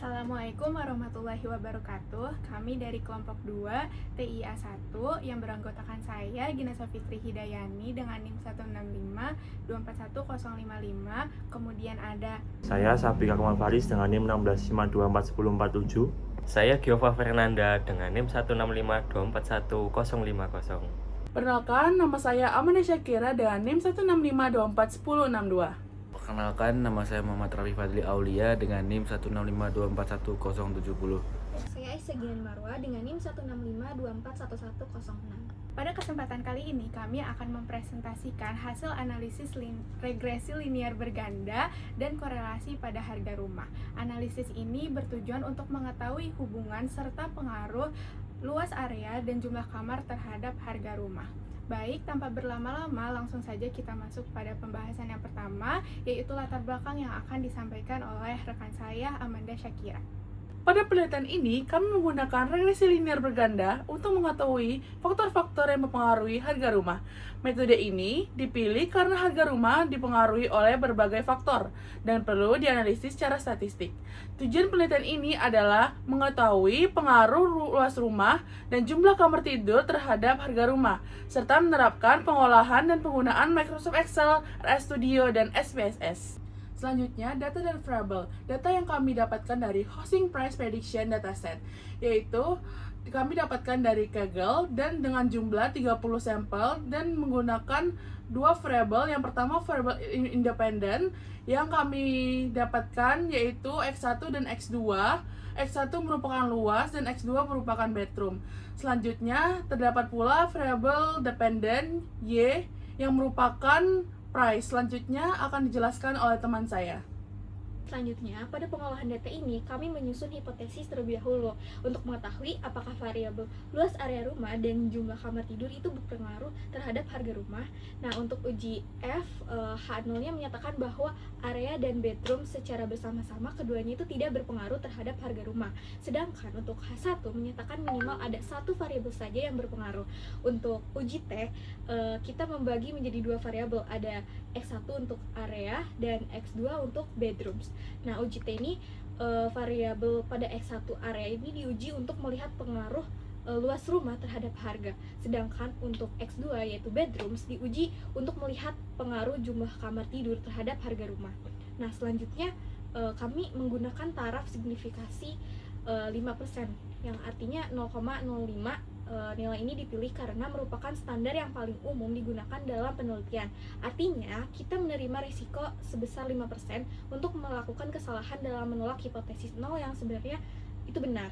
Assalamualaikum warahmatullahi wabarakatuh. Kami dari kelompok 2 TIA 1 yang beranggotakan saya Gina Safitri Hidayani dengan NIM 165241055. Kemudian ada Saya Sabika Kamal Faris dengan NIM 1652410047. Saya Giova Fernanda dengan NIM 165241050. Perkenalkan, nama saya Amanda Syakira dengan NIM 165241062. Perkenalkan, nama saya Muhammad Rafi Fadli Aulia dengan NIM 165241070. Saya Aisyah Marwa dengan NIM 165241106. Pada kesempatan kali ini kami akan mempresentasikan hasil analisis regresi linear berganda dan korelasi pada harga rumah. Analisis ini bertujuan untuk mengetahui hubungan serta pengaruh luas area dan jumlah kamar terhadap harga rumah. Baik, tanpa berlama-lama, langsung saja kita masuk pada pembahasan yang pertama, yaitu latar belakang yang akan disampaikan oleh rekan saya, Amanda Syakira. Pada penelitian ini, kami menggunakan regresi linear berganda untuk mengetahui faktor-faktor yang mempengaruhi harga rumah. Metode ini dipilih karena harga rumah dipengaruhi oleh berbagai faktor dan perlu dianalisis secara statistik. Tujuan penelitian ini adalah mengetahui pengaruh luas rumah dan jumlah kamar tidur terhadap harga rumah, serta menerapkan pengolahan dan penggunaan Microsoft Excel, RStudio, dan SPSS. Selanjutnya, data dan variable. Data yang kami dapatkan dari Housing Price Prediction Dataset, yaitu kami dapatkan dari Kaggle dan dengan jumlah 30 sampel dan menggunakan dua variable. Yang pertama variable independen yang kami dapatkan yaitu X1 dan X2. X1 merupakan luas dan X2 merupakan bedroom. Selanjutnya, terdapat pula variable dependent Y yang merupakan price. Selanjutnya akan dijelaskan oleh teman saya. Selanjutnya, pada pengolahan data ini, kami menyusun hipotesis terlebih dahulu untuk mengetahui apakah variabel luas area rumah dan jumlah kamar tidur itu berpengaruh terhadap harga rumah. Nah, untuk uji F, H0-nya menyatakan bahwa area dan bedroom secara bersama-sama keduanya itu tidak berpengaruh terhadap harga rumah. Sedangkan untuk H1 menyatakan minimal ada satu variabel saja yang berpengaruh. Untuk uji T, kita membagi menjadi dua variabel, ada X1 untuk area dan X2 untuk bedrooms. Nah, uji T ini variabel pada X1 area ini diuji untuk melihat pengaruh luas rumah terhadap harga. Sedangkan untuk X2 yaitu bedrooms diuji untuk melihat pengaruh jumlah kamar tidur terhadap harga rumah. Nah, selanjutnya kami menggunakan taraf signifikasi 5%, yang artinya 0,05. Nilai ini dipilih karena merupakan standar yang paling umum digunakan dalam penelitian. Artinya, kita menerima risiko sebesar 5% untuk melakukan kesalahan dalam menolak hipotesis 0 yang sebenarnya itu benar.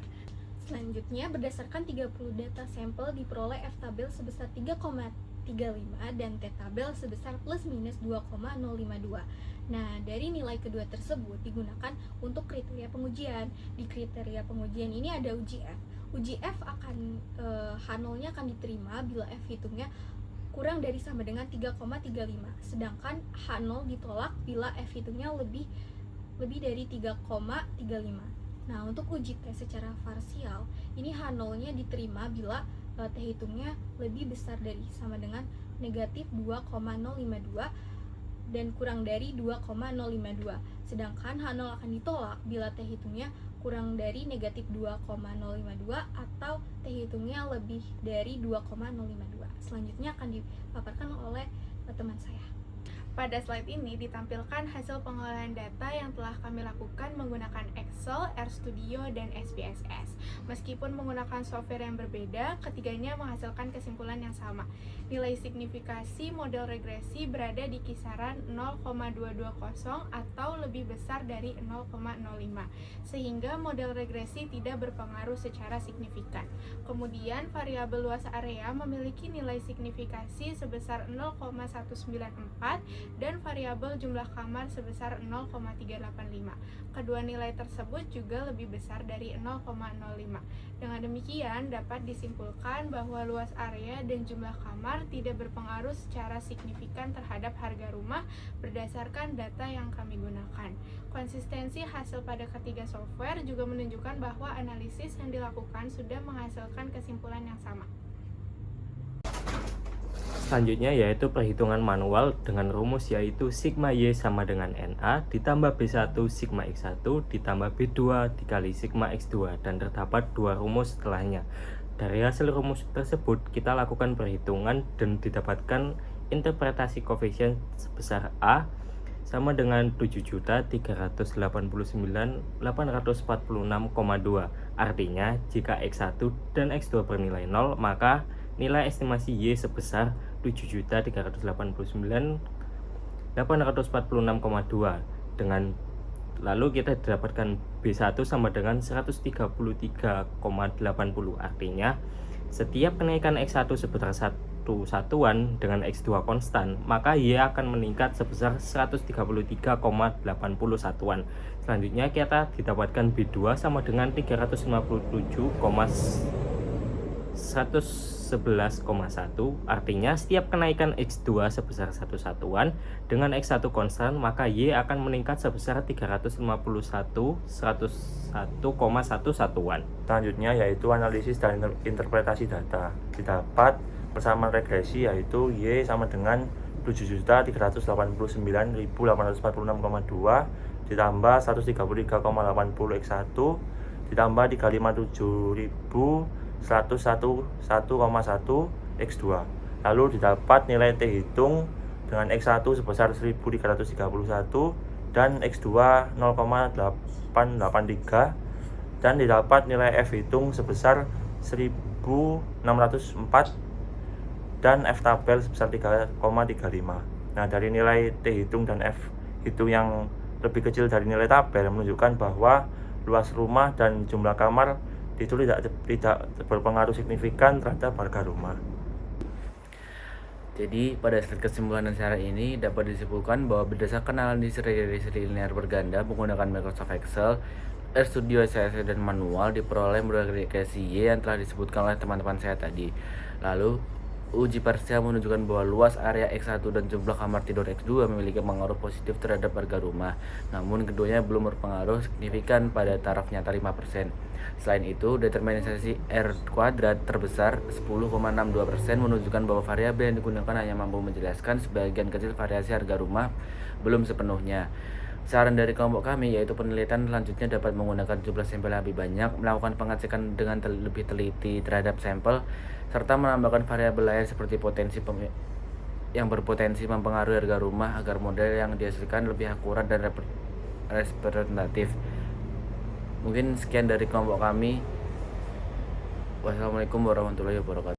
Selanjutnya, berdasarkan 30 data sampel diperoleh F-tabel sebesar 3,35 dan T-tabel sebesar plus minus 2,052. Nah, dari nilai kedua tersebut digunakan untuk kriteria pengujian. Di kriteria pengujian ini ada uji F. Uji F akan H0-nya akan diterima bila F hitungnya kurang dari sama dengan 3,35. Sedangkan H0 ditolak bila F hitungnya lebih dari 3,35. Nah, untuk uji T secara parsial, ini H0-nya diterima bila T hitungnya lebih besar dari sama dengan negatif 2,052 dan kurang dari 2,052. Sedangkan H0 akan ditolak bila T hitungnya kurang dari negatif 2,052 atau T hitungnya lebih dari 2,052. Selanjutnya akan dipaparkan oleh teman saya. Pada slide ini ditampilkan hasil pengolahan data yang telah kami lakukan menggunakan Excel, RStudio, dan SPSS. Meskipun menggunakan software yang berbeda, ketiganya menghasilkan kesimpulan yang sama. Nilai signifikasi model regresi berada di kisaran 0,220 atau lebih besar dari 0,05, sehingga model regresi tidak berpengaruh secara signifikan. Kemudian, variabel luas area memiliki nilai signifikasi sebesar 0,194 dan variabel jumlah kamar sebesar 0,385. Kedua nilai tersebut juga lebih besar dari 0,05. Dengan demikian, dapat disimpulkan bahwa luas area dan jumlah kamar tidak berpengaruh secara signifikan terhadap harga rumah berdasarkan data yang kami gunakan. Konsistensi hasil pada ketiga software juga menunjukkan bahwa analisis yang dilakukan sudah menghasilkan kesimpulan yang sama. Selanjutnya yaitu perhitungan manual dengan rumus yaitu sigma Y sama dengan NA ditambah B1 sigma X1 ditambah B2 dikali sigma X2 dan terdapat dua rumus setelahnya. Dari hasil rumus tersebut kita lakukan perhitungan dan didapatkan interpretasi koefisien sebesar A sama dengan 7.389.846,2. Artinya jika X1 dan X2 bernilai 0 maka nilai estimasi Y sebesar 7.389.846,2. Dengan lalu kita dapatkan B1 sama dengan 133,80. Artinya setiap kenaikan X1 sebesar 1 satuan dengan X2 konstan, maka Y akan meningkat sebesar 133,80 satuan. Selanjutnya kita didapatkan B2 sama dengan 357,111,1. Artinya setiap kenaikan X2 sebesar 1 satuan dengan X1 konstan, maka Y akan meningkat sebesar 351,101 satuan. Selanjutnya yaitu analisis dan interpretasi data. Didapat persamaan regresi yaitu Y sama dengan 7.389.846,2 ditambah 133,80 X1 ditambah 357.101,1 X2. Lalu didapat nilai T hitung dengan X1 sebesar 1.331 dan X2 0,883 dan didapat nilai F hitung sebesar 1.604 dan F tabel sebesar 3,35. Nah, dari nilai T hitung dan F hitung yang lebih kecil dari nilai tabel menunjukkan bahwa luas rumah dan jumlah kamar itu tidak berpengaruh signifikan terhadap harga rumah. Jadi pada slide kesimpulan dan syarat ini dapat disimpulkan bahwa berdasarkan analisis regresi linear berganda menggunakan Microsoft Excel, RStudio, SPSS, dan manual diperoleh regresi Y yang telah disebutkan oleh teman-teman saya tadi. Lalu uji parsial menunjukkan bahwa luas area X1 dan jumlah kamar tidur X2 memiliki pengaruh positif terhadap harga rumah. Namun keduanya belum berpengaruh signifikan pada taraf nyata 5%. Selain itu, determinasi R kuadrat terbesar 10,62% menunjukkan bahwa variabel yang digunakan hanya mampu menjelaskan sebagian kecil variasi harga rumah, belum sepenuhnya. Saran dari kelompok kami yaitu penelitian selanjutnya dapat menggunakan jumlah sampel yang lebih banyak, melakukan pengecekan dengan lebih teliti terhadap sampel, serta menambahkan variabel lain seperti potensi yang berpotensi mempengaruhi harga rumah agar model yang dihasilkan lebih akurat dan representatif. Mungkin sekian dari kelompok kami. Wassalamualaikum warahmatullahi wabarakatuh.